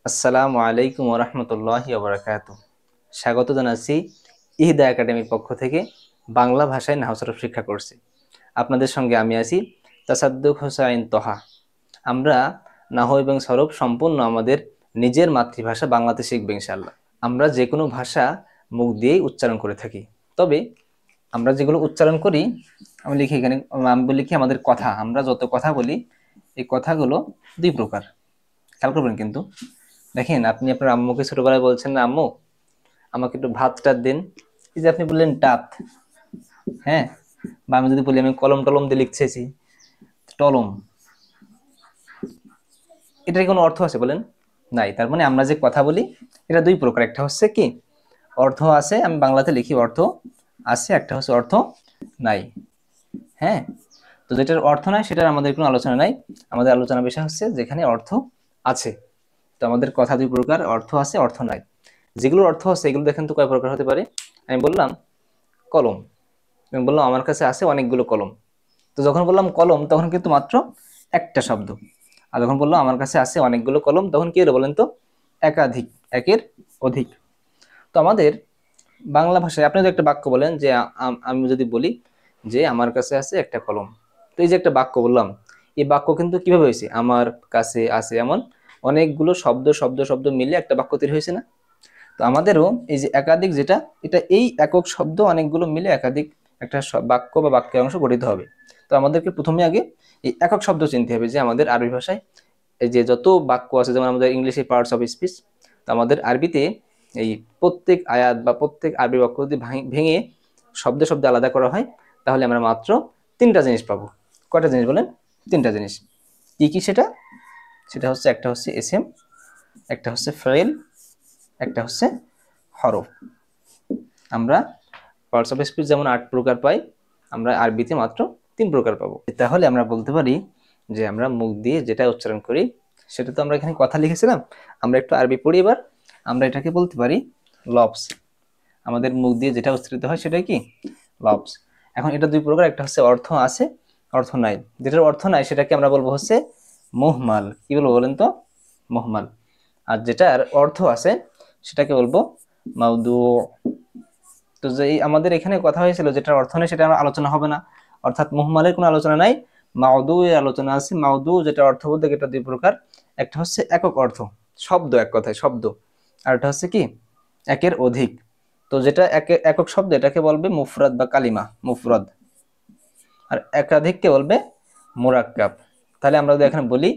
আসসালামু আলাইকুম ওয়া রাহমাতুল্লাহি ওয়া বারাকাতুহু। স্বাগত জানাচ্ছি ইহদা একাডেমির পক্ষ থেকে বাংলা ভাষায় নাহু সরফ শিক্ষা কোর্সে। আপনাদের সঙ্গে আমি আছি তাসাদ্দুক হোসাইন তোহা। আমরা নাহু এবং সরফ সম্পূর্ণ আমাদের নিজের মাতৃভাষা বাংলাতে শিখব ইনশাআল্লাহ। আমরা যে কোনো ভাষা মুখ দিয়েই উচ্চারণ করে থাকি, তবে আমরা যেগুলো উচ্চারণ করি, আমি লিখি এখানে, আমি লিখি আমাদের কথা। আমরা যত কথা বলি এই কথাগুলো দুই প্রকার, খেয়াল করবেন কিন্তু। দেখেন, আপনি আপনার আম্মুকে ছোটবেলায় বলছেন না, আম্মু আমাকে একটু ভাত টাত দিন। এই যে আপনি বললেন টাত, হ্যাঁ, বা আমি যদি বলি আমি কলম টলম দিয়ে লিখতেছি, টলম, এটার কোনো অর্থ আছে বলেন? নাই। তার মানে আমরা যে কথা বলি এটা দুই প্রকার, একটা হচ্ছে কি অর্থ আছে, আমি বাংলাতে লিখি অর্থ আছে, একটা হচ্ছে অর্থ নাই। হ্যাঁ, তো যেটার অর্থ নাই সেটার আমাদের কোনো আলোচনা নাই। আমাদের আলোচনা বিষয় হচ্ছে যেখানে অর্থ আছে। তো আমাদের কথা দুই প্রকার, অর্থ আছে, অর্থ নাই। যেগুলোর অর্থ আছে এগুলো দেখেন তো কয় প্রকার হতে পারে। আমি বললাম কলম, আমি বললাম আমার কাছে আছে অনেকগুলো কলম। তো যখন বললাম কলম তখন কিন্তু মাত্র একটা শব্দ, আর যখন বললাম আমার কাছে আছে অনেকগুলো কলম তখন কি হলো বলেন তো? একাধিক, একের অধিক। তো আমাদের বাংলা ভাষায় আপনি যদি একটা বাক্য বলেন যে আমি যদি বলি যে আমার কাছে আছে একটা কলম, তো এই যে একটা বাক্য বললাম, এই বাক্য কিন্তু কিভাবে হয়েছে? আমার কাছে আছে এমন অনেকগুলো শব্দ শব্দ শব্দ মিলে একটা বাক্য তৈরি হয়েছে না? তো আমাদেরও এই যে একাধিক, যেটা এটা এই একক শব্দ অনেকগুলো মিলে একাধিক একটা বাক্য বা বাক্যের অংশ গঠিত হবে। তো আমাদেরকে প্রথমে আগে এই একক শব্দ চিনতে হবে যে আমাদের আরবি ভাষায় এই যে যত বাক্য আছে, যেমন আমাদের ইংলিশে পার্টস অফ স্পিচ, তো আমাদের আরবিতে এই প্রত্যেক আয়াত বা প্রত্যেক আরবি বাক্য যদি ভেঙে শব্দে শব্দে আলাদা করা হয়, তাহলে আমরা মাত্র তিনটা জিনিস পাবো। কয়টা জিনিস বলেন? তিনটা জিনিস। কি কি সেটা? সেটা হচ্ছে, একটা হচ্ছে এসএম, একটা হচ্ছে ফেল, একটা হচ্ছে হরফ। আমরা পার্টস অফ স্পিচ যেমন 8 প্রকার পাই, আমরা আরবিতে মাত্র 3 প্রকার পাবো। তাহলে আমরা বলতে পারি যে আমরা মুখ দিয়ে যেটা উচ্চারণ করি সেটা তো আমরা এখানে কথা লিখেছিলাম, আমরা একটু আরবি পড়ি এবার। আমরা এটাকে বলতে পারি লফজ। আমাদের মুখ দিয়ে যেটা উচ্চারিত হয় সেটাই কি? লফজ। এখন এটা দুই প্রকার, একটা হচ্ছে অর্থ আছে, অর্থ নাই। যেটার অর্থ নাই সেটাকে আমরা বলবো হচ্ছে মুহমাল। কি বলবো বলেন তো? মুহমাল। আর যেটার অর্থ আছে সেটাকে বলবো মাউদু। তো যে আমাদের এখানে কথা হয়েছিল যেটার অর্থ নেই সেটা আলোচনা হবে না, অর্থাৎ মুহমালের কোনো আলোচনা নাই, মাউদু এর আলোচনা আছে। মাউদু যেটা অর্থ বলতে এটা দুই প্রকার, একটা হচ্ছে একক অর্থ, শব্দ, এক কথায় শব্দ, আর একটা হচ্ছে কি একের অধিক। তো যেটা একক শব্দ এটাকে বলবে মুফরাদ বা কালিমা, মুফরাদ। আর একাধিককে বলবে মুরাক্কাব। তাহলে আমরা যদি এখানে বলি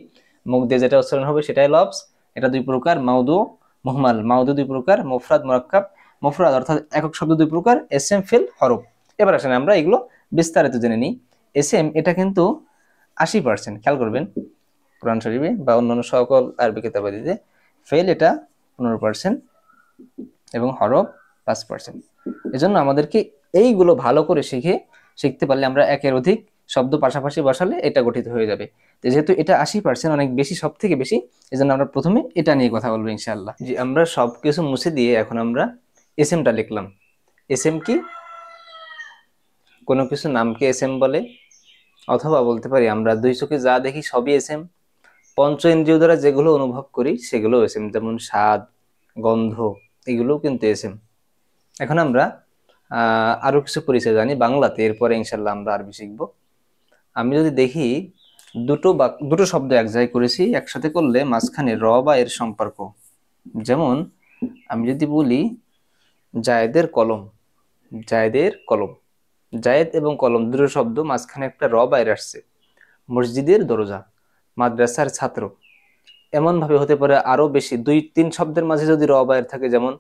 মুখ দিয়ে যেটা উচ্চারণ হবে সেটাই লফজ। এটা দুই প্রকার, মাউদু, মুহমাল। মাউদু দুই প্রকার, মুফরাদ, মুরাক্কাব। মুফরাদ অর্থাৎ একক শব্দ দুই প্রকার, এসএম, ফিল, হরফ। এবার আসেন আমরা এগুলো বিস্তারিত জেনে নিই। এসএম এটা কিন্তু 80%, খেয়াল করবেন কোরআন শরীফে বা অন্যান্য সকল আরবি কিতাবাদিতে। ফেল এটা 15% এবং হরফ 5%। এজন্য আমাদেরকে এইগুলো ভালো করে শিখতে পারলে আমরা একের অধিক শব্দ পাশাপাশি বসালে এটা গঠিত হয়ে যাবে। তো যেহেতু এটা 80%, অনেক বেশি, সব থেকে বেশি, এজন্য আমরা প্রথমে এটা নিয়ে কথা বলবো ইনশাআল্লাহ। যে আমরা সবকিছু মুছে দিয়ে এখন আমরা এসএমটা লিখলাম। এসএম কি? কোনো কিছু নামকে এসএম বলে, অথবা বলতে পারি আমরা দুই চোখে যা দেখি সবই এসএম। পঞ্চ ইন্দ্রিয় দ্বারা যেগুলো অনুভব করি সেগুলো এসএম, যেমন স্বাদ, গন্ধ, এগুলোও কিন্তু এসএম। এখন আমরা আরো কিছু পরিচয় জানি বাংলাতে, এরপরে ইনশাল্লাহ আমরা আরবি শিখব। আমি যদি দেখি দুটো শব্দ এক জায়গায় করেছি, একসাথে করলে মাঝখানে র বা এর সম্পর্ক, যেমন আমি যদি বলি জায়েদের কলম, জায়েদের কলম, জায়েদ এবং কলম দুটো শব্দ, মাঝখানে একটা র বা এর আসছে। মসজিদের দরজা, মাদ্রাসার ছাত্র, এমন ভাবে হতে পারে আরো বেশি, দুই তিন শব্দের মাঝে যদি র বা এর থাকে, যেমন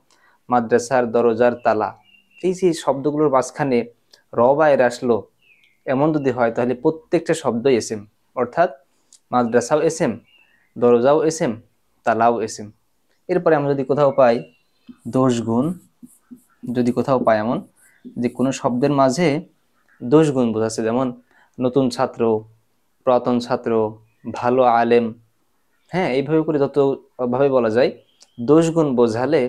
মাদ্রাসার দরজার তালা। এই যে শব্দগুলোর মাঝখানে র বা এর আসলো, এমন যদি হয় তাহলে প্রত্যেকটা শব্দই এসএম, অর্থাৎ মাদ্রাসাও এসএম, দরজাও এসএম, তালাও এসএম। এরপরে আমরা যদি কোথাও পাই দোষ গুণ, যদি কোথাও পাই এমন যে কোনো শব্দের মাঝে দোষ গুণ বোঝাচ্ছে, যেমন নতুন ছাত্র, পুরাতন ছাত্র, ভালো আলেম, হ্যাঁ, এইভাবে করে যত ভাবে বলা যায় দোষ গুণ বোঝালে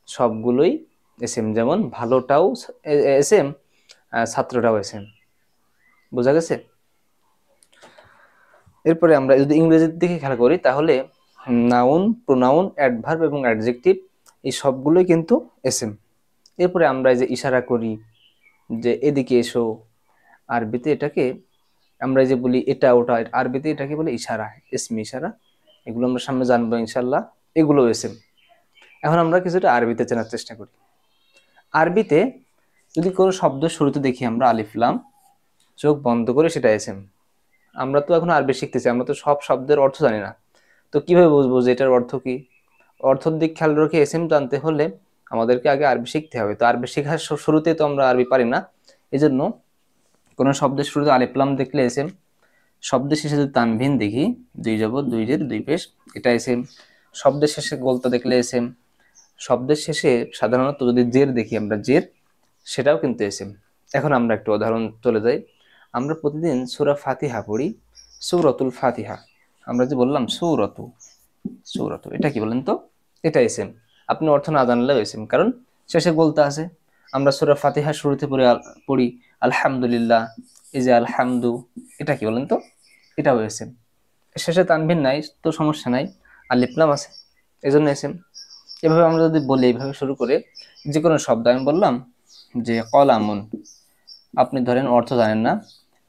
সবগুলোই এসএম। যেমন ভালোটাও এসএম, ছাত্রটাও এসএম। বোঝা গেছে? এরপরে আমরা যদি ইংরেজির দিকে খেয়াল করি তাহলে নাউন, প্রোনাউন, অ্যাডভার্ব এবং অ্যাডজেক্টিভ এই সবগুলোই কিন্তু এসএম। এরপরে আমরা এই যে ইশারা করি যে এদিকে এসো, আরবিতে এটাকে আমরা যে বলি এটা ওটা, আরবিতে এটাকে বলে ইশারা, ইসমি ইশারা। এগুলো আমরা সামনে জানবো ইনশাল্লাহ, এগুলো এসএম। এখন আমরা কিছুটা আরবিতে জানার চেষ্টা করি। আরবিতে যদি কোনো শব্দ শুরুতে দেখি আমরা আলিফ লাম, চোখ বন্ধ করে সেটা এসএম। আমরা তো এখন আরবি শিখতেছি, আমরা তো সব শব্দের অর্থ জানি না, তো কিভাবে বুঝবো যে এটার অর্থ কি? অর্থের দিক খেয়াল রেখে এসএম জানতে হলে আমাদেরকে আগে আরবি শিখতে হবে। তো আরবি শেখার শুরুতে তো আমরা আরবি পারি না, এই জন্য কোনো শব্দের শুরুতে আলিফ লাম দেখলে এসএম, শব্দের শেষে যদি তানভিন দেখি, দুই জবর দুই জের দুই পেশ, এটা এসএম। শব্দের শেষে গোলতা দেখলে এসএম। শব্দের শেষে সাধারণত যদি জের দেখি আমরা জের, সেটাও কিন্তু এসএম। এখন আমরা একটু উদাহরণ চলে যাই। আমরা প্রতিদিন সূরা ফাতিহা পড়ি, সূরাতুল ফাতিহা। আমরা যে বললাম সূরাতু, সূরাতু, এটা কি বলেন তো? এটা এসএম। আপনি অর্থ না জানলেও এসএম, কারণ শেষে বলতে আছে। আমরা সূরা ফাতিহা শুরুতে পড়ি আলহামদুলিল্লাহ, এই যে আলহামদু, এটা কি বলেন তো? এটাও এসএম। শেষে তানভিন নাই তো সমস্যা নাই, আলিফ লাম আছে, এজন্য এসএম। এভাবে আমরা যদি বলি, এইভাবে শুরু করে যে কোনো শব্দ, আমি বললাম যে কলামুন, আপনি ধরেন অর্থ জানেন না,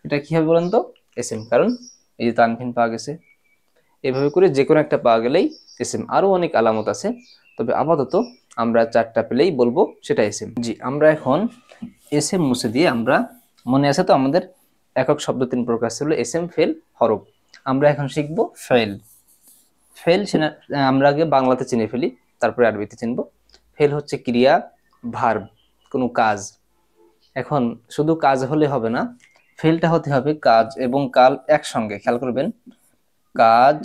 এটা কি হবে বলেন তো? এসএম, কারণ এই যে তানভিন পাওয়া গেছে। এভাবে করে যে কোনো একটা পাওয়া গেলেই এসএম। আরো অনেক আলামত আছে, তবে আপাতত আমরা চারটা পেলেই বলবো সেটা এসএম। জি, আমরা এখন এসএম মুছে দিয়ে আমরা, মনে আছে তো আমাদের একক শব্দ তিন প্রকার ছিল, এসএম, ফেল, হরফ। আমরা এখন শিখব ফেল। ফেল আমরা আগে বাংলাতে চিনে ফেলি, তারপরে আরবিতে চিনব। ফেল হচ্ছে ক্রিয়া, ভার্ব, কোনো কাজ। এখন শুধু কাজ হলে হবে না, ফেলটা হতে হবে কাজ এবং কাল একসঙ্গে। খেয়াল করবেন, কাজ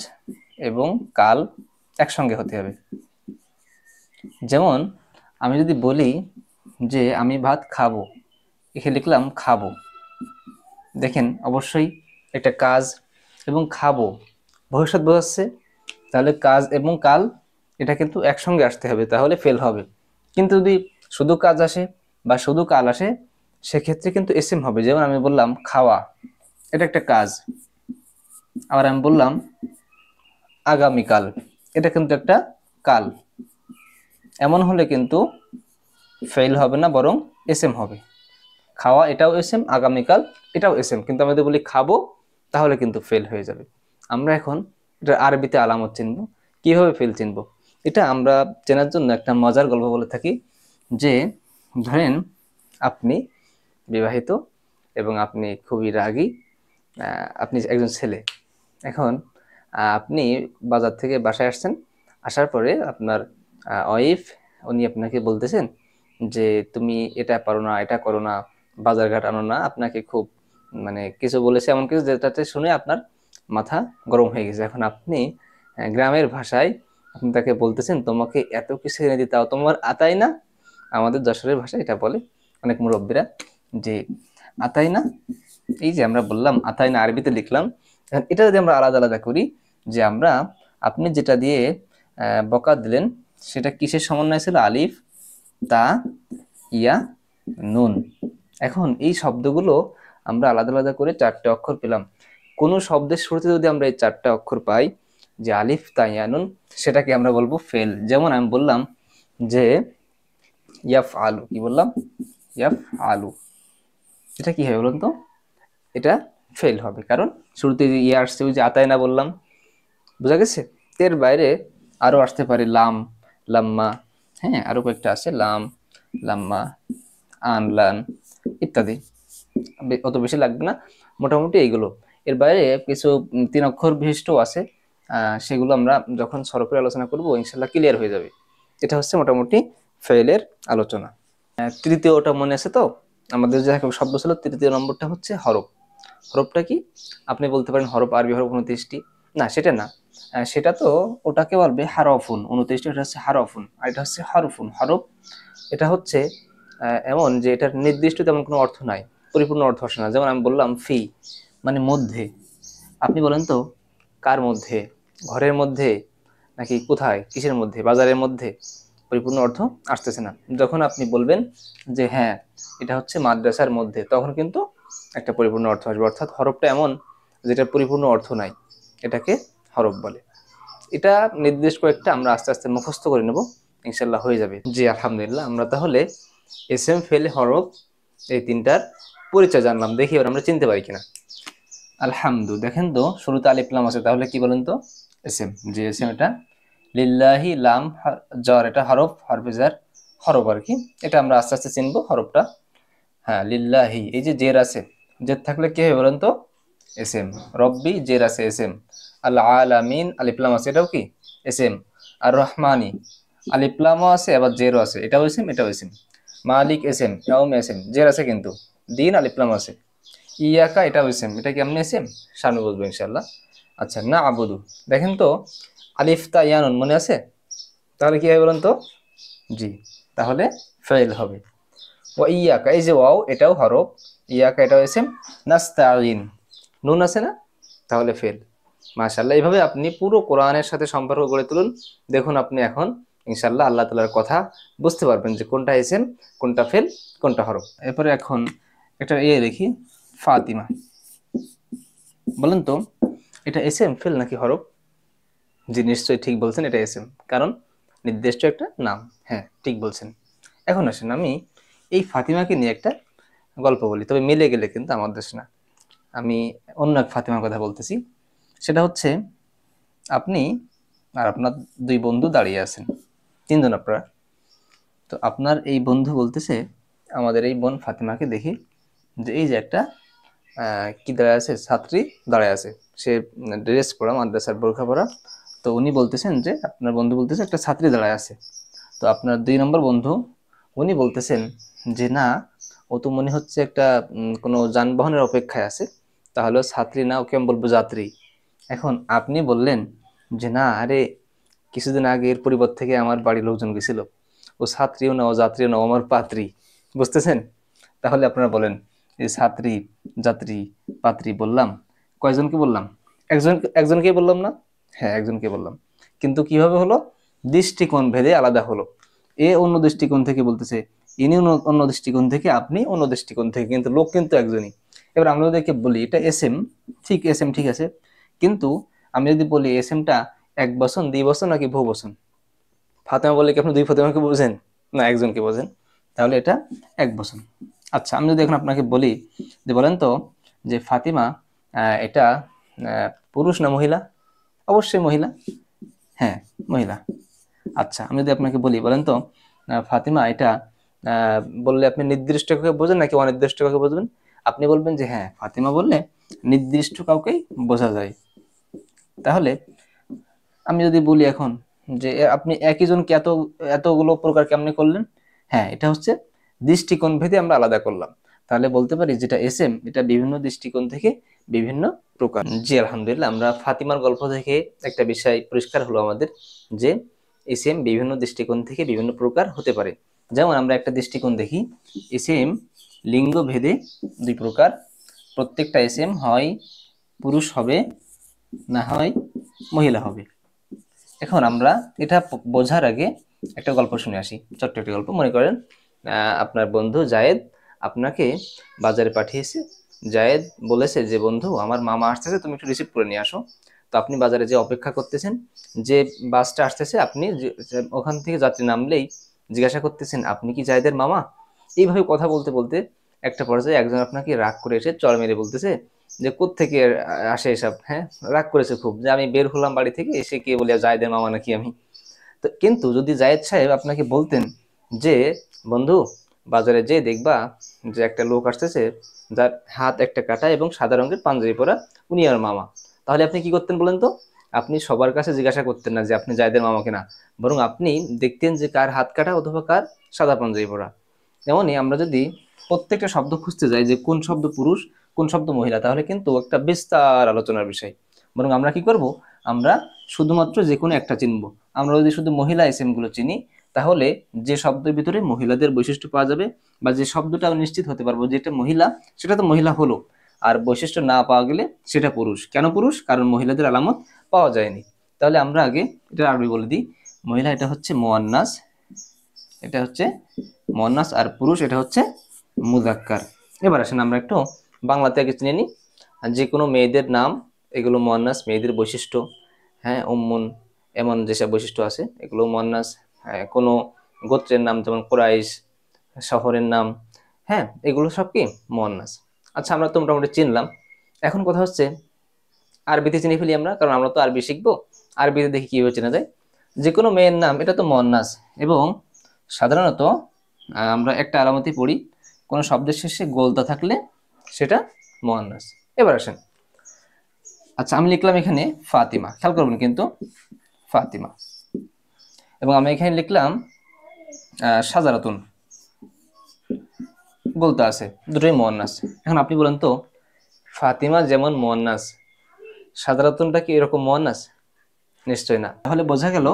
এবং কাল একসঙ্গে হতে হবে। যেমন আমি যদি বলি যে আমি ভাত খাবো, এখানে লিখলাম খাবো, দেখেন অবশ্যই একটা কাজ এবং খাবো ভবিষ্যৎ বোঝাচ্ছে, তাহলে কাজ এবং কাল এটা কিন্তু একসঙ্গে আসতে হবে, তাহলে ফেল হবে। কিন্তু যদি শুধু কাজ আসে বা শুধু কাল আসে, সেক্ষেত্রে কিন্তু এসএম হবে। যেমন আমি বললাম খাওয়া, এটা একটা কাজ। আবার আমি বললাম আগামীকাল, এটা কিন্তু একটা কাল। এমন হলে কিন্তু ফেল হবে না, বরং এসএম হবে। খাওয়া এটাও এসএম, আগামীকাল এটাও এসএম, কিন্তু আমি যদি বলি খাবো, তাহলে কিন্তু ফেল হয়ে যাবে। আমরা এখন এটা আরবিতে আলামত চিনব। কিভাবে ফেল চিনব? এটা আমরা চেনার জন্য একটা মজার গল্প বলে থাকি, যে ধরেন আপনি বিবাহিত এবং আপনি খুবই রাগী, আপনি একজন ছেলে। এখন আপনি বাজার থেকে বাসায় আসছেন, আসার পরে আপনার ওয়াইফ, উনি আপনাকে বলতেছেন যে তুমি এটা পারো না, এটা করো না, বাজারঘাট আনো না, আপনাকে খুব মানে কিছু বলেছে, এমন কিছু যেটাতে শুনে আপনার মাথা গরম হয়ে গেছে। এখন আপনি গ্রামের ভাষায় আপনি তাকে বলতেছেন তোমাকে এত কিছু এনে দিতে, তোমার আতাই না, আমাদের যশোরের ভাষায় এটা বলে অনেক মুরব্বীরা, যে আতাই না। এই যে আমরা বললাম আতাই না, আরবিতে লিখলাম। এটা যদি আমরা আলাদা আলাদা করি, যে আমরা, আপনি যেটা দিয়ে বকা দিলেন সেটা কিসের সমন্বয় ছিল? আলিফ, তা, ইয়া, নুন। এখন এই শব্দগুলো আমরা আলাদা আলাদা করে চারটে অক্ষর পেলাম। কোনো শব্দের শুরুতে যদি আমরা এই চারটা অক্ষর পাই, যে আলিফ, তা, ইয়া, নুন, সেটাকে আমরা বলবো ফেল। যেমন আমি বললাম যে ইয়াফ আলু, কি বললাম? ইয়াফ আলু, এটা কি হবে বলুন তো? এটা ফেল হবে, কারণ শুরুতে ইয়ে আসছে, ওই যে আতায় না বললাম, বোঝা গেছে? এর বাইরে আরো আসতে পারে লাম, লাম্মা, হ্যাঁ আরো কয়েকটা আছে, লাম, লাম্মা, আনলান ইত্যাদি, অত বেশি লাগবে না, মোটামুটি এইগুলো। এর বাইরে কিছু তিন অক্ষর বিশিষ্ট আছে, সেগুলো আমরা যখন সরফের আলোচনা করব ইনশাল্লাহ ক্লিয়ার হয়ে যাবে। এটা হচ্ছে মোটামুটি ফেলের আলোচনা। তৃতীয়টা মনে আছে তো? আমাদের যে শব্দ ছিল, তৃতীয় নম্বরটা হচ্ছে হরফ। হরফটা কি? আপনি বলতে পারেন হরফ, আরবি হরফ 29টি, না সেটা না, সেটা তো ওটাকে বলবে হারফুন, 29টি, এটা হচ্ছে হারফুন, আর এটা হচ্ছে হরফুন। হরফ এটা হচ্ছে এমন যে এটার নির্দিষ্ট তেমন কোনো অর্থ নাই, পরিপূর্ণ অর্থ আসে না। যেমন আমি বললাম ফি, মানে মধ্যে। আপনি বলেন তো কার মধ্যে? ঘরের মধ্যে নাকি কোথায়, কিসের মধ্যে? বাজারের মধ্যে? পরিপূর্ণ অর্থ আসতেছে না। যখন আপনি বলবেন যে হ্যাঁ এটা হচ্ছে মাদ্রাসার মধ্যে, তখন কিন্তু একটা পরিপূর্ণ অর্থ আসবে। অর্থাৎ হরফটা এমন যেটা পরিপূর্ণ অর্থ নাই, এটাকে হরফ বলে। এটা নির্দেশ কয়েকটা আমরা আস্তে আস্তে মুখস্থ করে নেব, ইনশাল্লাহ হয়ে যাবে। জি আলহামদুলিল্লাহ, আমরা তাহলে এসএম ফেল হরফ এই তিনটার পরিচয় জানলাম। দেখি এবার আমরা চিনতে পারি কিনা। আলহামদু, দেখেন তো শুরুতে আলিফ লাম আছে, তাহলে কি বলেন তো? এসএম। জি এসএম এটা। লিল্লাহি লাম জ্বর, এটা হরফ, হরফে জার হরফ আর কি। এটা আমরা আস্তে আস্তে চিনবো হরফটা। হ্যাঁ লিল্লাহি, এই যে জের আছে, জের থাকলে কি হবে বলেন তো? এসএম। রব্বি জের আছে এসএম। আল আলামিন আলিফ লাম আছে, এটাও কি এসএম। আর রহমানি আলিফ লামও আছে আবার জেরও আছে, এটাও এসএম এটাও এসএম। মালিক এসএম, ইয়াউম এসএম, জের আছে কিন্তু, দিন আলিফ লাম আছে। ইয়াকা এটাও এসএম, এটা কি আপনি এসএম? সামনে বলবো ইনশাআল্লাহ। আচ্ছা না আবুদু, দেখেন তো আলিফ তা ইয়ানুন মনে আছে? তাহলে কি হবে বলেন তো? জি, তাহলে ফেল হবে। ও ইয়াকা, এই যে ওয়াও এটাও হরফ, ইয়াকা এটাও এসএম। নাস্তাইন নুন আছে না, তাহলে ফেল। মাশাআল্লাহ, এইভাবে আপনি পুরো কোরআনের সাথে সম্পর্ক গড়ে তুলুন। দেখুন আপনি এখন ইনশাআল্লাহ আল্লাহ তাআলার কথা বুঝতে পারবেন যে কোনটা এসএম, কোনটা ফেল, কোনটা হরফ। এরপরে এখন একটা লিখি, ফাতিমা। বলেন তো এটা এসএম ফেল নাকি হরফ? জি নিশ্চয়ই ঠিক বলছেন, এটা এসএম, কারণ নির্দিষ্ট একটা নাম। হ্যাঁ ঠিক বলছেন। এখন আসেন আমি এই ফাতিমাকে নিয়ে একটা গল্প বলি, তবে মিলে গেলে কিন্তু আমার দেশ না। আমি অন্য এক ফাতিমার কথা বলতেছি। সেটা হচ্ছে আপনি আর আপনার দুই বন্ধু দাঁড়িয়ে আছেন, তিনজন আপনারা। তো আপনার এই বন্ধু বলতেছে আমাদের এই বোন ফাতিমাকে দেখি যে এই যে একটা কি দাঁড়ায় আছে, ছাত্রী দাঁড়ায় আছে, সে ড্রেস পরা, মাদ্রাসার বোরখা পরা। তো উনি বলতেছেন যে আপনার বন্ধু বলতেছে একটা ছাত্রী দাঁড়ায় আছে। তো আপনার 2 নম্বর বন্ধু উনি বলতেছেন যে না, ও তো মনে হচ্ছে একটা কোনো যানবাহনের অপেক্ষায় আছে, তাহলে ছাত্রী না, ওকে আমি বলবো যাত্রী। এখন আপনি বললেন যে না, আরে কিছুদিন আগে এর পরিবার থেকে আমার বাড়ির লোকজন গেছিল, ও ছাত্রীও না ও যাত্রীও না, ও আমার পাত্রী। বুঝতেছেন? তাহলে আপনারা বলেন এই ছাত্রী, যাত্রী, পাত্রী বললাম, কয়জনকে বললাম? একজনকে বললাম না? হ্যাঁ একজনকে বললাম, কিন্তু কিভাবে হলো? দৃষ্টিকোণ ভেদে আলাদা হলো। এ অন্য দৃষ্টিকোণ থেকে বলতেছে, ইনি অন্য দৃষ্টিকোণ থেকে, আপনি অন্য দৃষ্টিকোণ থেকে, কিন্তু লোক কিন্তু একজনই। এবার আমরা ওদেরকে বলি এটা এসএম, ঠিক এসএম ঠিক আছে, কিন্তু আমি যদি বলি এসএমটা 1 বছর 2 বছর নাকি বহু বছর? ফাতেমা বলে কি আপনি 2 ফাতেমাকে বোঝেন? না একজনকে বোঝেন, তাহলে এটা 1 বছর। আচ্ছা আমি যদি এখন আপনাকে বলি যে বলেন তো যে ফাতিমা এটা পুরুষ না মহিলা? অবশ্যই মহিলা। হ্যাঁ মহিলা। আচ্ছা আমি যদি আপনাকে বলি বলেন তো ফাতিমা এটা বললে আপনি নির্দিষ্ট কাউকে বোঝেন নাকি অনির্দিষ্ট কাউকে বুঝবেন? আপনি বলবেন যে হ্যাঁ ফাতিমা বললে নির্দিষ্ট কাউকেই বোঝা যায়। তাহলে আমি যদি বলি এখন যে আপনি একই জনকে এতগুলো প্রকার কেমনে করলেন? হ্যাঁ এটা হচ্ছে দৃষ্টিকোণ ভেদে আমরা আলাদা করলাম। তাহলে বলতে পারি যেটা এসএম এটা বিভিন্ন দৃষ্টিকোণ থেকে বিভিন্ন প্রকার। জি আলহামদুলিল্লাহ, আমরা ফাতিমার গল্প থেকে একটা বিষয় পরিষ্কার হলো আমাদের যে এসএম বিভিন্ন দৃষ্টিকোণ থেকে বিভিন্ন প্রকার হতে পারে। যেমন আমরা একটা দৃষ্টিকোণ দেখি, এসএম লিঙ্গ ভেদে 2 প্রকার। প্রত্যেকটা এসএম হয় পুরুষ হবে, না হয় মহিলা হবে। এখন আমরা এটা বোঝার আগে একটা গল্প শুনে আসি, ছোট্ট একটা গল্প। মনে করেন আপনার বন্ধু জায়েদ আপনাকে বাজারে পাঠিয়েছে। জায়েদ বলেছে যে বন্ধু আমার মামা আসতেছে, তুমি একটু রিসিভ করে নিয়ে আসো। তো আপনি বাজারে যে অপেক্ষা করতেছেন, যে বাসটা আসতেছে, আপনি ওখান থেকে যাত্রী নামলেই জিজ্ঞাসা করতেছেন আপনি কি জায়েদের মামা? এইভাবে কথা বলতে বলতে একটা পর্যায়ে একজন আপনাকে রাগ করে এসে চর মেরে বলতেছে যে কোত্থেকে আসে এসব, হ্যাঁ রাগ করেছে খুব, যে আমি বের হলাম বাড়ি থেকে, এসে কে বলে জায়েদের মামা নাকি আমি। তো কিন্তু যদি জায়েদ সাহেব আপনাকে বলতেন যে বন্ধু বাজারে যে দেখবা যে একটা লোক আসতেছে, যার হাত একটা কাটা এবং সাদা রঙের পাঞ্জাবি পরা, উনি আর মামা, তাহলে আপনি কি করতেন বলেন তো? আপনি সবার কাছে জিজ্ঞাসা করতেন না যে আপনি জায়েদের মামা কিনা, বরং আপনি দেখতেন যে কার হাত কাটা অথবা কার সাদা পাঞ্জাবি পরা। তেমনই আমরা যদি প্রত্যেকটা শব্দ খুঁজতে যাই যে কোন শব্দ পুরুষ কোন শব্দ মহিলা, তাহলে কিন্তু একটা বিস্তার আলোচনার বিষয়। বরং আমরা কি করব, আমরা শুধুমাত্র যে কোনো একটা চিনব। আমরা যদি শুধু মহিলা এসএম গুলো চিনি, তাহলে যে শব্দের ভিতরে মহিলাদের বৈশিষ্ট্য পাওয়া যাবে, বা যে শব্দটা নিশ্চিত হতে পারবো যেটা মহিলা, সেটা তো মহিলা হলো। আর বৈশিষ্ট্য না পাওয়া গেলে সেটা পুরুষ। কেন পুরুষ? কারণ মহিলাদের আলামত পাওয়া যায়নি। তাহলে আমরা আগে এটা আরবি বলে দিই। মহিলা এটা হচ্ছে মুয়ান্নাস, এটা হচ্ছে মুয়ান্নাস, আর পুরুষ এটা হচ্ছে মুযাক্কার। এবার আসেন আমরা একটু বাংলাতে আগে চিনে নিই। যে কোনো মেয়েদের নাম, এগুলো মুয়ান্নাস, মেয়েদের বৈশিষ্ট্য। হ্যাঁ উম্মুন, এমন যেসব বৈশিষ্ট্য আছে এগুলো মুয়ান্নাস। কোনো গোত্রের নাম যেমন কুরাইশ, শহরের নাম, হ্যাঁ, এগুলো সব কি মুয়ান্নাস। আচ্ছা, আমরা তো মোটামুটি চিনলাম। এখন কথা হচ্ছে আরবিতে চিনে ফেলি আমরা, কারণ আমরা তো আরবি শিখবো। আরবিতে দেখি কিভাবে চেনা যায়। যে কোনো মেয়ের নাম এটা তো মুয়ান্নাস, এবং সাধারণত আমরা একটা আলামতি পড়ি, কোনো শব্দের শেষে গোলতা থাকলে সেটা মুয়ান্নাস। এবার আসেন, আচ্ছা আমি লিখলাম এখানে ফাতিমা, খেয়াল করবেন কিন্তু ফাতিমা, এবং আমি এখানে লিখলাম সাজারাতুন, বলতে আছে, দুটোই মুয়ান্নাস। এখন আপনি বলেন তো, ফাতিমা যেমন মুয়ান্নাস, সাজারাতুনটা কি এরকম মুয়ান্নাস? নিশ্চয় না। তাহলে বোঝা গেল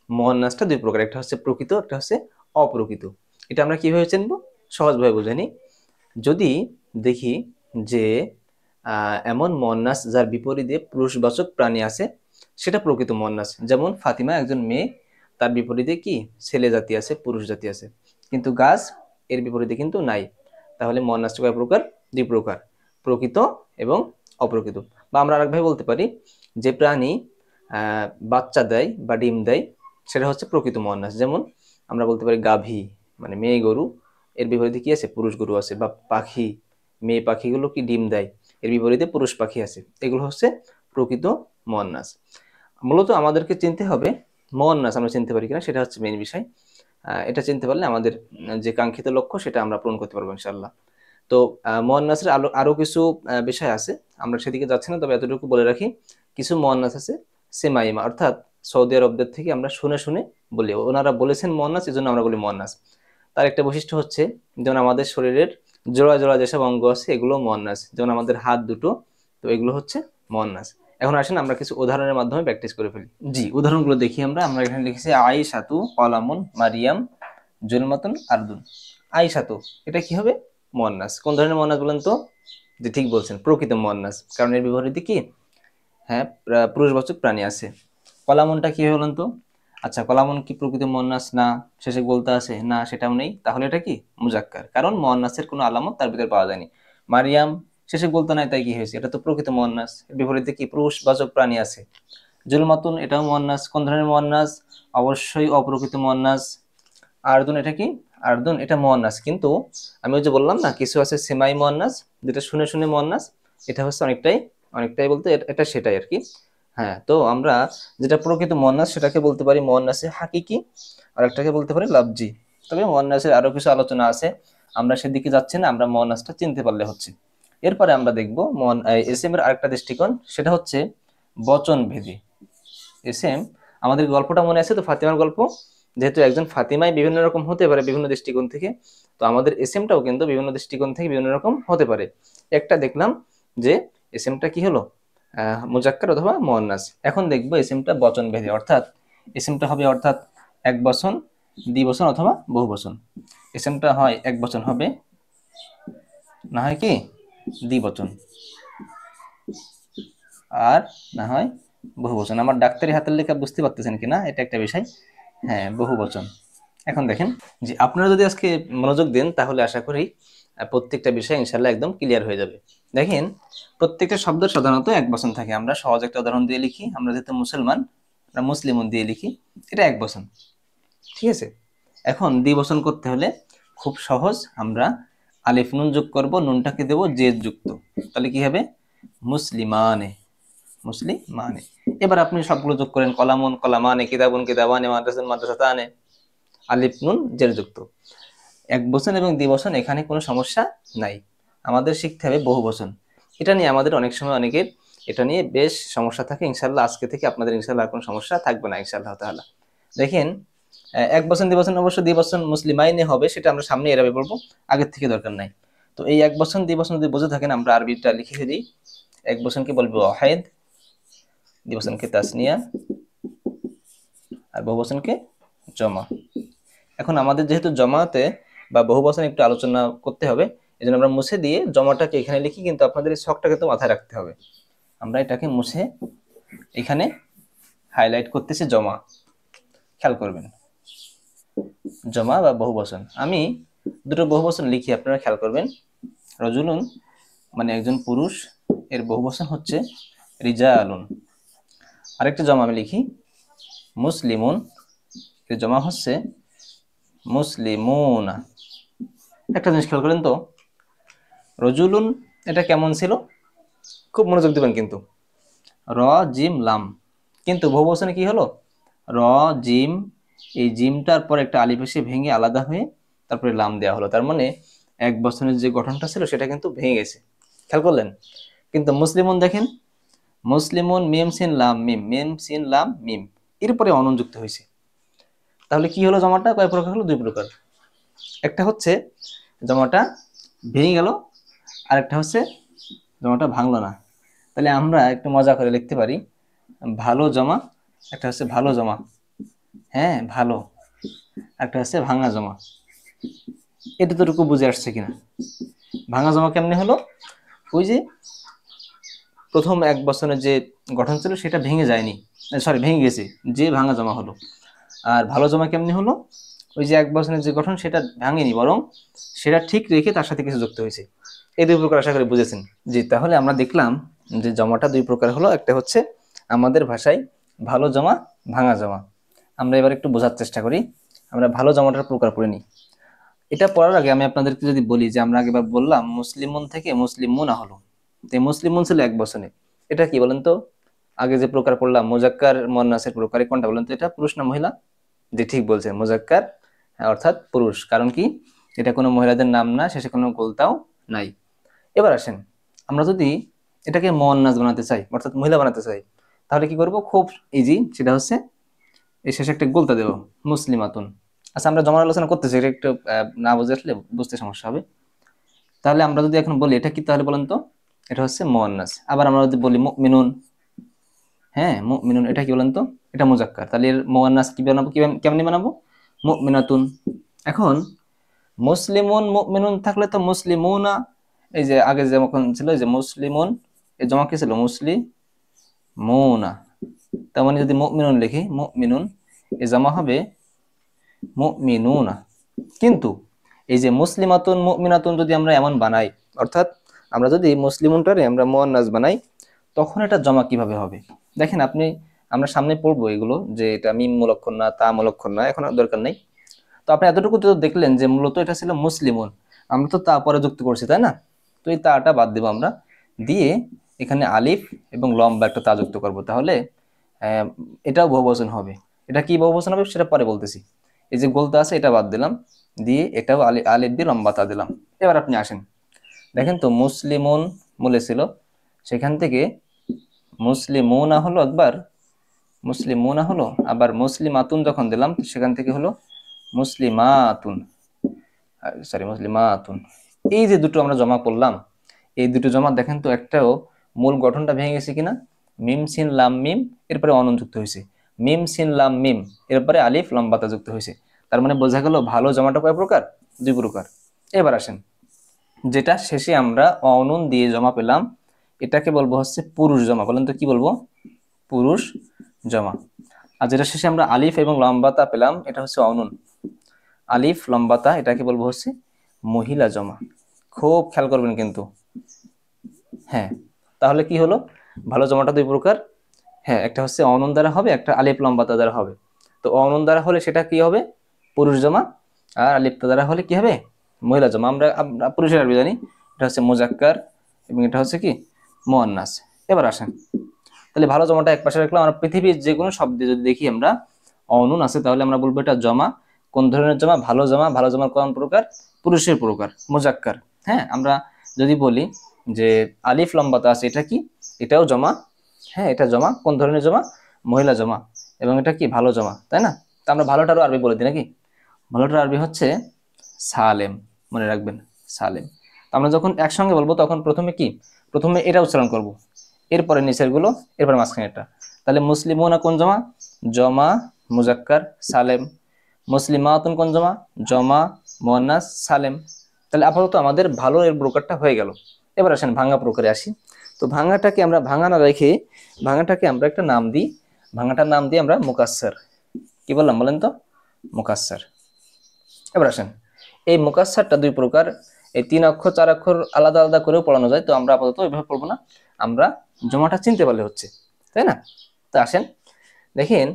মুয়ান্নাসটা দুই প্রকার, একটা হচ্ছে প্রকৃত, একটা হচ্ছে অপ্রকৃত। এটা আমরা কিভাবে চিনবো? সহজভাবে বুঝে নিই। যদি দেখি যে এমন মুয়ান্নাস যার বিপরীতে পুরুষবাচক প্রাণী আছে, সেটা প্রকৃত মুয়ান্নাস। যেমন ফাতিমা একজন মেয়ে, তার বিপরীতে কি ছেলে জাতি আছে, পুরুষ জাতি আছে, কিন্তু গাছ এর বিপরীতে কিন্তু নাই। তাহলে মুয়ান্নাসটা কয় প্রকার? দুই প্রকার, প্রকৃত এবং অপ্রকৃত। বা আমরা আরেকভাবে বলতে পারি, যে প্রাণী বাচ্চা দেয় বা ডিম দেয় সেটা হচ্ছে প্রকৃত মুয়ান্নাস। যেমন আমরা বলতে পারি গাভী, মানে মেয়ে গরু, এর বিপরীতে কি আছে? পুরুষ গরু আছে। বা পাখি, মেয়ে পাখিগুলো কি ডিম দেয়, এর বিপরীতে পুরুষ পাখি আছে। এগুলো হচ্ছে প্রকৃত মুয়ান্নাস। মূলত আমাদেরকে চিনতে হবে মুয়ান্নাস আমরা চিনতে পারি কিনা, সেটা হচ্ছে মেইন বিষয়। এটা চিনতে পারলে আমাদের যে কাঙ্ক্ষিত লক্ষ্য সেটা আমরা পূরণ করতে পারবো ইনশাআল্লাহ। তো মুয়ান্নাসের আরো কিছু বিষয় আছে, আমরা সেদিকে যাচ্ছি না, তবে এতটুকু বলে রাখি, কিছু মুয়ান্নাস আছে সেমাইমা, অর্থাৎ সৌদি আরবদের থেকে আমরা শুনে শুনে বলি, ওনারা বলেছেন মুয়ান্নাস, এই জন্য আমরা বলি মুয়ান্নাস। তার একটা বৈশিষ্ট্য হচ্ছে, যেমন আমাদের শরীরের জোড়া জোড়া যেসব অঙ্গ আছে এগুলো মুয়ান্নাস, যেমন আমাদের হাত দুটো, তো এগুলো হচ্ছে মুয়ান্নাস। এখন আসেন আমরা কিছু উদাহরণের মাধ্যমে প্র্যাকটিস করে ফেলি। জি, উদাহরণগুলো দেখি আমরা এখানে লিখেছি আইশাতু, কলামুন, মারিয়াম, জুলমাতুন, আরদুন। আইশাতু এটা কি হবে? মুয়ান্নাস। কোন ধরনের মুয়ান্নাস বলেন তো? যে ঠিক বলছেন, প্রকৃত মুয়ান্নাস, কারণ এর বিপরীতে কি, হ্যাঁ, পুরুষবাচক প্রাণী আছে। কলামুনটা কি বলেন তো? আচ্ছা, কলামুন কি প্রকৃত মুয়ান্নাস? না। শেষে বলতে আছে না, সেটাও নেই, তাহলে এটা কি মুজাক্কার, কারণ মুয়ান্নাসের কোনো আলামত তার ভিতরে পাওয়া যায়নি। মারিয়াম শেষে বলতে নাই, তাই কি হয়েছে? এটা তো প্রকৃত মুয়ান্নাস, এর বিপরীতে কি পুরুষবাচক প্রাণী আছে। জুলমাতুন এটাও মুয়ান্নাস। কোন ধরনের মুয়ান্নাস? অবশ্যই অপ্রকৃত মুয়ান্নাস। আরদুন এটা কি? আরদুন এটা মুয়ান্নাস, কিন্তু আমি ওই যে বললাম না, কিছু আছে সেমাই মুয়ান্নাস, যেটা শুনে শুনে মুয়ান্নাস। এটা হচ্ছে অনেকটাই, অনেকটাই বলতে এটা সেটাই আর কি। হ্যাঁ, তো আমরা যেটা প্রকৃত মুয়ান্নাস সেটাকে বলতে পারি মুয়ান্নাসে হাকিকি, আর একটাকে বলতে পারি লাফজি। তবে মুয়ান্নাসের আরো কিছু আলোচনা আছে, আমরা সেদিকে যাচ্ছি না, আমরা মুয়ান্নাসটা চিনতে পারলে হচ্ছে। এরপরে আমরা দেখবো এসএম এর আরেকটা দৃষ্টিকোণ, সেটা হচ্ছে বচন ভেদী। এসএম, আমাদের গল্পটা মনে আছে তো, ফাতিমার গল্প, যেহেতু একজন ফাতিমাই বিভিন্ন রকম হতে পারে বিভিন্ন দৃষ্টিকোণ থেকে, তো আমাদের এসএমটাও কিন্তু বিভিন্ন দৃষ্টিকোণ থেকে বিভিন্ন রকম হতে পারে। একটা দেখলাম যে এসএমটা কি হলো, মুজাক্কার অথবা মুয়ান্নাস। এখন দেখবো এসএমটা বচন ভেদে, অর্থাৎ এসএমটা হবে অর্থাৎ এক বচন, দ্বিবচন অথবা বহু বচন। এসএমটা হয় এক বচন হবে, না হয় কি দ্বিবচন, আর না হয় বহু বচন। আমার ডাক্তারি হাতের লেখা বুঝতে পারতেছেন কিনা এটা একটা বিষয়। হ্যাঁ, বহু বচন। এখন দেখেন যে আপনারা যদি আজকে মনোযোগ দেন তাহলে আশা করি প্রত্যেকটা বিষয় ইনশাল্লাহ একদম ক্লিয়ার হয়ে যাবে। দেখেন, প্রত্যেকটা শব্দ সাধারণত এক বচন থাকে। আমরা সহজ একটা উদাহরণ দিয়ে লিখি, আমরা যেহেতু মুসলমান, আমরা মুসলিমুন দিয়ে লিখি, এটা এক বচন, ঠিক আছে। এখন দ্বিবচন করতে হলে খুব সহজ, আমরা আলিফ নুন যোগ করব, নুনটাকে দেব জেদ যুক্ত, তাহলে কি হবে? মুসলিমানে, মুসলিমানে। এবার আপনি সবগুলো যোগ করেন, কলামুন কলামানে, কিতাবুন কিতাবানে, মাদ্রাসান মাদ্রাসাতানে, আলিফ নুন জের যুক্ত। এক বচন এবং দ্বিবচন এখানে কোনো সমস্যা নাই। আমাদের শিখতে হবে বহু বচন। এটা নিয়ে আমাদের অনেক সময় অনেকের এটা নিয়ে বেশ সমস্যা থাকে। ইনশাল্লাহ আজকে থেকে আপনাদের ইনশাল্লাহ কোনো সমস্যা থাকবে না ইনশাআল্লাহ তাআলা। দেখেন, এক বচন দ্বিবচন, অবশ্য দ্বিবচন মুসলিমাইনে হবে, সেটা আমরা সামনে এরাবে বলবো, আগের থেকে দরকার নাই। তো এই এক বচন দ্বিবচন যদি বুঝে থাকেন, আমরা আরবিটা লিখে ফেলি। এক বচনকে বলবো ওয়াহিদ, দ্বিবচনকে তাসনিয়া, আর বহুবচনকে জমা। এখন আমাদের যেহেতু জমাতে বা বহুবচন একটু আলোচনা করতে হবে, এজন্য আমরা মুছে দিয়ে জমাটাকে এখানে লিখি, কিন্তু আপনাদের এই ছকটাকে তো মাথায় রাখতে হবে। আমরা এটাকে মুছে এখানে হাইলাইট করতেছি জমা, খেয়াল করবেন, জমা বা বহুবচন। আমি দুটো বহুবচন লিখি, আপনারা খেয়াল করবেন। রজুলুন মানে একজন পুরুষ, এর বহুবচন হচ্ছে রিজালুন। আরেকটা জমা আমি লিখি, মুসলিমুন, এর জমা হচ্ছে মুসলিমুনা। একটা জিনিস খেয়াল করেন তো, রজুলুন এটা কেমন ছিল, খুব মনোযোগ দিবেন কিন্তু, র জিম লাম, কিন্তু বহুবচনে কি হলো, র জিম, এই জিমটার পর একটা আলিফ এসে ভেঙে আলাদা হয়ে তারপরে লাম দেওয়া হলো, তার মানে এক বচনের যে গঠনটা ছিল সেটা কিন্তু ভেঙে গেছে, খেয়াল করলেন। কিন্তু মুসলিমুন দেখেন, মুসলিমুন মিম সিন লাম মিম, মিম সিন লাম মিম, এরপরে অনন যুক্ত হয়েছে। তাহলে কি হলো, জমাটা কয় প্রকার হলো, দুই প্রকার। একটা হচ্ছে জমাটা ভেঙে গেল, আরেকটা হচ্ছে জমাটা ভাঙলো না। তাহলে আমরা একটু মজা করে লিখতে পারি, ভালো জমা, একটা হচ্ছে ভালো জমা, হ্যাঁ ভালো, একটা হচ্ছে ভাঙা জমা। এটা তোটুকু বুঝে আসছে কিনা? ভাঙা জমা কেমনে হলো, ওই যে প্রথম এক বছরের যে গঠন ছিল সেটা ভেঙে যায়নি, সরি ভেঙে গেছে, যে ভাঙা জমা হলো। আর ভালো জমা কেমনে হলো, ওই যে এক বছরের যে গঠন সেটা ভাঙেনি, বরং সেটা ঠিক রেখে তার সাথে কিছু যুক্ত হয়েছে। এই দুই প্রকার আশা করি বুঝেছেন। জি, তাহলে আমরা দেখলাম যে জমাটা দুই প্রকার হলো, একটা হচ্ছে আমাদের ভাষায় ভালো জমা, ভাঙা জমা। আমরা এবার একটু বোঝার চেষ্টা করি, আমরা ভালো জমাটার প্রকার পড়ে নিই। এটা পড়ার আগে আমি আপনাদেরকে যদি বলি যে আমরা আগেবার বললাম মুসলিমুন থেকে মুসলিমুনা হলো, তো মুসলিমুন ছিল এক বচনে, এটা কি বলেন তো? আগে যে প্রকার পড়লাম মুজাক্কার মুয়ান্নাসের প্রকারে, কোনটা বলেন তো, এটা পুরুষ না মহিলা? যে ঠিক বলছেন, মুজাক্কার, অর্থাৎ পুরুষ। কারণ কি, এটা কোনো মহিলাদের নাম না, শেষে কোনো গোলতাও নাই। এবার আসেন, আমরা যদি এটাকে মুয়ান্নাস বানাতে চাই, অর্থাৎ মহিলা বানাতে চাই, তাহলে কি করব, খুব ইজি, সেটা হচ্ছে এই শেষে একটা গোলতা দেব, মুসলিমাতুন। আচ্ছা, আমরা জমার আলোচনা করতেছি, এটা একটু না বুঝে আসলে বুঝতে সমস্যা হবে। তাহলে আমরা যদি এখন বলি এটা কি, তাহলে বলেন তো, এটা হচ্ছে মুয়ান্নাস। আবার আমরা যদি বলি মুমিনুন, হ্যাঁ মুমিনুন, এটা কি বলেন তো, এটা মুজাক্কার। তাহলে এর মুয়ান্নাস কি বানাবো, কেমনে বানাবো, মুমিনাতুন। এখন মুসলিমুন মুমিনুন থাকলে তো মুসলিমুনা, এই যে আগে যেমন ছিল, এই যে মুসলিমুন, এই জমা কি ছিল, মুসলিমুনা। তার মানে যদি মুমিনুন লিখি, মুমিনুন, এ জমা হবে মুমিনুনা। কিন্তু এই যে মুসলিমাতুন মুমিনাতুন যদি আমরা এমন বানাই, অর্থাৎ আমরা যদি মুসলিমুনটারে আমরা মুয়ান্নাস বানাই, তখন এটা জমা কিভাবে হবে দেখেন আপনি, আমরা সামনে পড়বো এগুলো, যে এটা মিম মুলক্ষণ না, তা মুলক্ষণ না, এখন আর দরকার নেই। তো আপনি এতটুকু তো দেখলেন যে মূলত এটা ছিল মুসলিমুন, আমরা তো তা পরে যুক্ত করছি, তাই না? তো এই তাটা বাদ দেবো আমরা, দিয়ে এখানে আলিফ এবং লম্বা একটা তা যুক্ত করব, তাহলে এটাও বহুবচন হবে। এটা কি বহুবচন হবে সেটা পরে বলতেছি। এই যে গোলতা আছে এটা বাদ দিলাম, দিয়ে এটাও আলিফ দিয়ে লম্বা তা দিলাম। এবার আপনি আসেন, দেখেন তো মুসলিমুন মূলে ছিল, সেখান থেকে মুসলিমুনা হলো একবার, মুসলিমুনা হলো, আবার মুসলিমাতুন যখন দিলাম সেখান থেকে হলো মুসলিমাতুন, সরি মুসলিমাতুন। এই যে দুটো আমরা জমা করলাম, এই দুটো জমা দেখেন তো একটাও মূল গঠনটা ভেঙে গেছে কিনা, মিম সিন লাম মিম, এরপরে অনন যুক্ত হয়েছে, মিম সিন লাম মিম, এরপরে আলিফ লম্বাতা যুক্ত হয়েছে। তার মানে বোঝা গেল ভালো জমাটা কয় প্রকার, দুই প্রকার। এবার আসেন, যেটা শেষে আমরা অনন দিয়ে জমা পেলাম, এটাকে বলবো হচ্ছে পুরুষ জমা। বলেন তো কি বলবো, পুরুষ জমা। আর যেটা শেষে আমরা আলিফ এবং লম্বাতা পেলাম, এটা হচ্ছে অনন, আলিফ লম্বাতা, এটাকে বলবো হচ্ছে মহিলা জমা। খুব খেয়াল করবেন কিন্তু, হ্যাঁ। তাহলে কি হলো, ভালো জমাটা দুই প্রকার, হ্যাঁ, একটা হচ্ছে অনন দ্বারা হবে, একটা আলিফ লম্বাতা দ্বারা হবে। তো অনন দ্বারা হলে সেটা কি হবে, পুরুষ জমা, আর আলিফ দ্বারা হলে কি হবে, মহিলা জমা। আমরা পুরুষের আরবি জানি, এটা হচ্ছে মুজাক্কার এবং এটা হচ্ছে কি মুয়ান্নাস। এবার আসেন, তাহলে ভালো জমাটা এক পাশে রাখলাম। আমরা পৃথিবীর যে কোনো শব্দে যদি দেখি আমরা অনন আছে, তাহলে আমরা বলবো এটা জমা। কোন ধরনের জমা, ভালো জমা। ভালো জমার কোন প্রকার, পুরুষের প্রকার, মুজাক্কার। হ্যাঁ, আমরা যদি বলি যে আলিফ লম্বাতা আছে, এটা কি, এটাও জমা, হ্যাঁ এটা জমা। কোন ধরনের জমা, মহিলা জমা, এবং এটা কি ভালো জমা, তাই না? তো আমরা ভালোটারও আরবি বলে দিই নাকি, ভালোটার আরবি হচ্ছে সালেম, মনে রাখবেন সালেম। তো আমরা যখন একসঙ্গে বলবো তখন প্রথমে কি, প্রথমে এটা উচ্চারণ করব, এরপরে নিচের গুলো, এরপরে মাঝখানে এটা। তাহলে মুসলিমুনা কোন জমা, জমা মুজাক্কার সালেম। মুসলিমাতুন কোন জমা, জমা মুয়ান্নাস সালেম। তাহলে আপাতত আমাদের ভালো এর প্রকারটা হয়ে গেল। এবার আসেন ভাঙা প্রকারে আসি। তো ভাঙাটাকে আমরা ভাঙা না রেখে, ভাঙাটাকে আমরা একটা নাম দিই, ভাঙাটার নাম দিই আমরা মুকাসসার। কি বললাম বলেন তো, মুকাসসার। এবার আসেন, এই মুকাসসারটা দুই প্রকার, এই 3 অক্ষর 4 অক্ষর আলাদা আলাদা করেও পড়ানো যায়। তো আমরা আপাতত এভাবে পড়বো না, আমরা জমাটা চিনতে পারলে হচ্ছে, তাই না? তো আসেন দেখেন,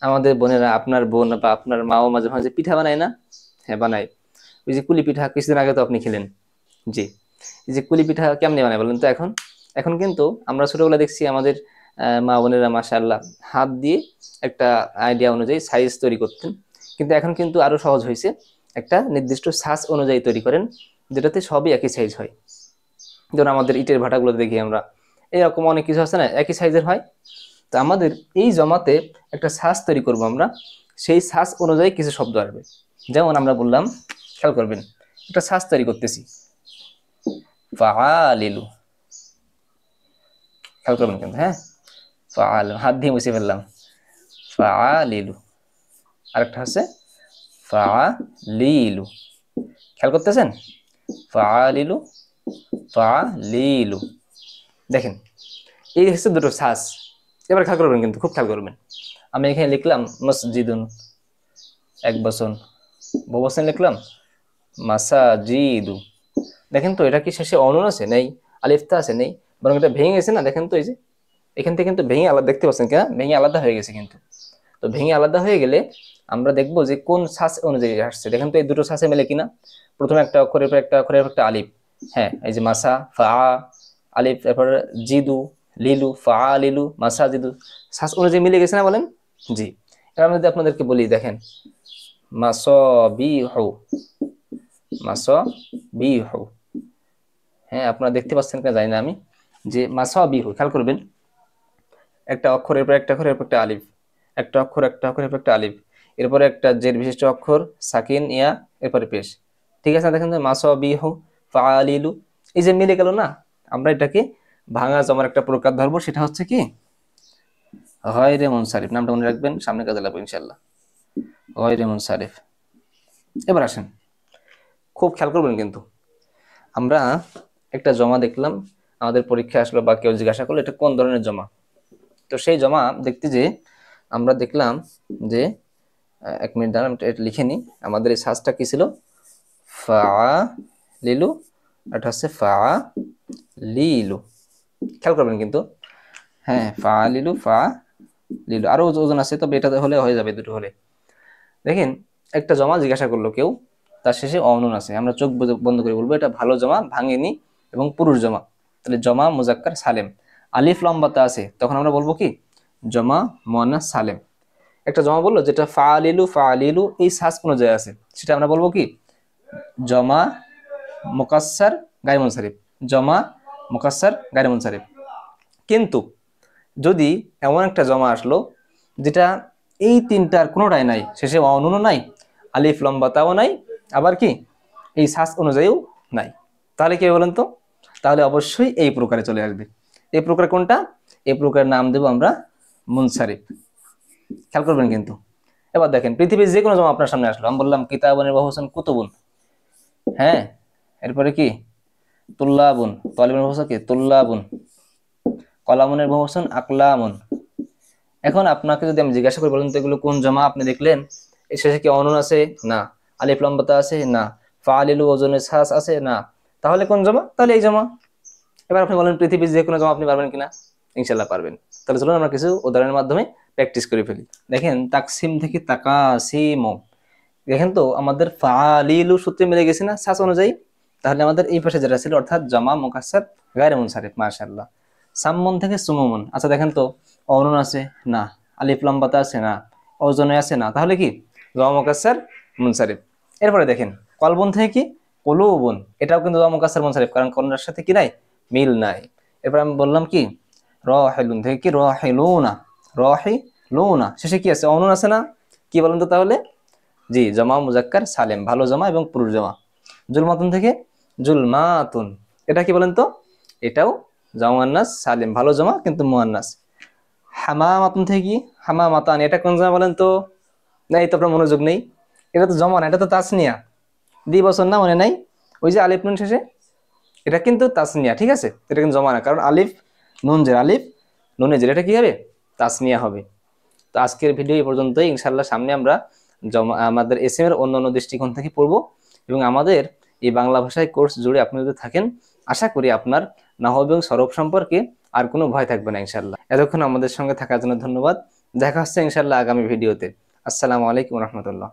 আমাদের বোনেরা, আপনার বোন বা আপনার মাও মাঝে মাঝে পিঠা বানায় না? হ্যাঁ বানায়। ওই যে কুলি পিঠা কিছুদিন আগে তো আপনি খেলেন। জি, এই যে কুলি পিঠা কেমনে বানায় বলেন তো? এখন এখন কিন্তু আমরা ছোটবেলা দেখছি আমাদের মা বোনেরা মাশাআল্লাহ হাত দিয়ে একটা আইডিয়া অনুযায়ী সাইজ তৈরি করতেন, কিন্তু এখন কিন্তু আরো সহজ হয়েছে, একটা নির্দিষ্ট সাইজ অনুযায়ী তৈরি করেন, যেটাতে সবই একই সাইজ হয়। যেমন আমাদের ইটের ভাটাগুলো দেখি আমরা, এরকম অনেক কিছু আছে না একই সাইজের হয়। তো আমাদের এই জমাতে একটা সাজ তৈরি করব আমরা, সেই সাজ অনুযায়ী কিছু শব্দ আসবে। যেমন আমরা বললাম, খেয়াল করবেন, একটা সাজ তৈরি করতেছি, ফাআলিলু, খেয়াল করবেন কিন্তু, হ্যাঁ ফাআল, হাত দিয়ে মুছে ফেললাম, ফাআলিলু। আরেকটা হচ্ছে ফাআলিলু, খেয়াল করতেছেন, ফাআলিলু, ফাআলিলু। দেখেন এই হচ্ছে দুটো সাজ। এবার খেয়াল করবেন কিন্তু, খুব খেয়াল করবেন, আমি এখানে লিখলাম মসজিদুন এক বচন, বহুবচন লিখলাম মাসাজিদু। দেখেন তো এটা কি শেষে অনুন আছে? নেই। আলিফতা আছে? নেই। বরং এটা ভেঙে গেছে না? দেখেন তো এই যে এখান থেকে কিন্তু ভেঙে আলাদা, দেখতে পাচ্ছেন কিনা, ভেঙে আলাদা হয়ে গেছে কিন্তু। তো ভেঙে আলাদা হয়ে গেলে আমরা দেখবো যে কোন শ্বাস অনুযায়ী আসছে। দেখেন তো এই দুটো শ্বাসে মেলে কিনা। প্রথমে একটা অক্ষরের পর একটা অক্ষরের পর একটা আলিফ, হ্যাঁ এই যে মাসা ফা আলিফ, এরপর জিদু লিলু, ফা লিলু, মাসা জিদু, শ্বাস অনুযায়ী মিলে গেছে না বলেন? জি। এবার আমি যদি আপনাদেরকে বলি, দেখেন মাসবিহু, মাসবিহু, হ্যাঁ আপনারা দেখতে পাচ্ছেন কিনা জানি না আমি, যে মাসবিহু, খেয়াল করবেন, একটা অক্ষরের পর একটা অক্ষরের পর একটা আলিফ, একটা অক্ষর একটা অক্ষরের পর একটা আলিফ, এরপরে একটা জের বিশিষ্ট অক্ষর সাকিন ইয়া, এরপরে পেশ। ঠিক আছে, দেখেন মাসবিহু ফাআলিলু, এই যে মিলে গেল না। আমরা এটাকে ভাঙা জমার একটা প্রকার ধরবো, সেটা হচ্ছে কি গয়রে মুনসারিফ। নামটা মনে রাখবেন, সামনে কাজে লাগবে ইনশাআল্লাহ, গয়রে মুনসারিফ। এবার আসেন, খুব খেয়াল করবেন কিন্তু, আমরা একটা জমা দেখলাম, আমাদের পরীক্ষা আসলো বা কেউ জিজ্ঞাসা করলো এটা কোন ধরনের জমা, তো সেই জমা দেখতে যে আমরা দেখলাম যে, এক মিনিট দাঁড়ান এটা লিখে নি, আমাদের এই সাজটা কি ছিল, ফা লিলু, এটা হচ্ছে ফা লিলু, খেয়াল করবেন কিন্তু, হ্যাঁ ফা লিলু, ফা লিলু, আরো ওজন আছে, তবে এটা হলে হয়ে যাবে, দুটো হলে। দেখেন একটা জমা জিজ্ঞাসা করলো কেউ, তার শেষে অনুন আছে, আমরা চোখ বন্ধ করে বলবো এটা ভালো জমা, ভাঙেনি এবং পুরুষ জমা। তাহলে জমা মুজাক্কার সালেম, আলিফ লম্বাতে আছে, তখন আমরা বলবো কি জমা মুয়ান্নাস সালেম। একটা জমা বললো যেটা ফাআলিলু, ফাআলিলু এই সাজ অনুযায়ী আছে, সেটা আমরা বলবো কি জমা মুকাসসার গায়রে মুনসারিফ, জমা মুকাসসার গায়রে মুনসারিফ। কিন্তু যদি এমন একটা জমা আসলো যেটা এই তিনটার কোনোটাই নাই, শেষে অনুনও নাই, আলিফ লম্বাতাও নাই, আবার কি এই সাজ অনুযায়ীও নাই, তাহলে কি বলেন তো? তাহলে অবশ্যই এই প্রকারে চলে আসবে। এই প্রকার কোনটা? এই প্রকারের নাম দেব আমরা মুনসারিফ। খেয়াল করবেন কিন্তু। এবার দেখেন পৃথিবীর যে কোনো জমা আপনার সামনে আসলো, আমি বললাম কিতাবুনের বহুবচন কুতুবুন, হ্যাঁ এরপরে কি তুল্লাবুন, তালিবুনের বহুবচন কি তুল্লাবুন, কলামুনের বহুবচন আকলামুন। এখন আপনাকে যদি আমি জিজ্ঞাসা করি, বলেন তো এগুলো কোন জমা? আপনি দেখলেন এর শেষে কি অনুন আছে? না। আলিফ লম্বাতা আছে? না। ফাআলিলু ওজনের সাজ আছে? না। তাহলে কোন জমা? তাহলে এই জমা। এবার আপনি বলেন পৃথিবীর যে কোনো জমা আপনি পারবেন কিনা? ইনশাল্লাহ পারবেন। তাহলে চলুন আমরা কিছু উদাহরণের মাধ্যমে প্র্যাকটিস করে ফেলি। দেখেন তাকসিম থেকে তাকাসিম, দেখেন তো আমাদের ফাআলিলু সূত্রে মিলে গেছে না সাজ অনুযায়ী। তাহলে আমাদের এই পাশে যেটা ছিল অর্থাৎ জমা মুকাসসার গায়রে মুনসারিফ, মাশাআল্লাহ। সাম্মুন থেকে সুমুমুন, আচ্ছা দেখেন তো অনুন আছে? না। আলিফ লম্বাতা আছে? না। ওজনে আছে? না। তাহলে কি জমা মুকাসসার মুনসারিফ। এরপরে দেখেন কলবুন থেকে কি কুলুবুন, এটাও কিন্তু জমা মুকাসসার মুনসারিফ, কারণ কোনটার সাথে কি নাই, মিল নাই। এরপর আমি বললাম কি রাহিলুন থেকে কি রাহিলুনা, রাহিলুনা, শেষে কি আছে? অনুন আছে না? কি বলেন তো তাহলে? জি জমা মুজাক্কার সালেম, ভালো জমা এবং পুরুষ জমা। জুলমাতুন থেকে জুলমাতুন, এটা কি বলেন তো? এটাও জমা মুয়ান্নাস সালেম, ভালো জমা কিন্তু মুয়ান্নাস। হামামাতুন থেকে কি হামামাতান, এটা কোন জমা বলেন তো? নাই তো আপনার মনোযোগ নেই, এটা তো জমা না, এটা তো তাসনিয়া, দ্বিবচন না, মনে নাই? ওই যে আলিফ নুন শেষে, এটা কিন্তু তাসনিয়া, ঠিক আছে, এটা কিন্তু জমা না, কারণ আলিফ নুন জের, আলিফ নুনে জের, এটা কি হবে? তাসনিয়া হবে। তো আজকের ভিডিও এই পর্যন্তই। ইনশাআল্লাহ সামনে আমরা আমাদের এসএম এর অন্যান্য দৃষ্টিকোণ থেকে পড়বো, এবং আমাদের এই বাংলা ভাষায় কোর্স জুড়ে আপনি যদি থাকেন, আশা করি আপনার নাহব এবং সরব সম্পর্কে আর কোনো ভয় থাকবে না ইনশাআল্লাহ। এতক্ষণ আমাদের সঙ্গে থাকার জন্য ধন্যবাদ। দেখা হচ্ছে ইনশাল্লাহ আগামী ভিডিওতে। আসসালামু আলাইকুম রহমতুল্লাহ।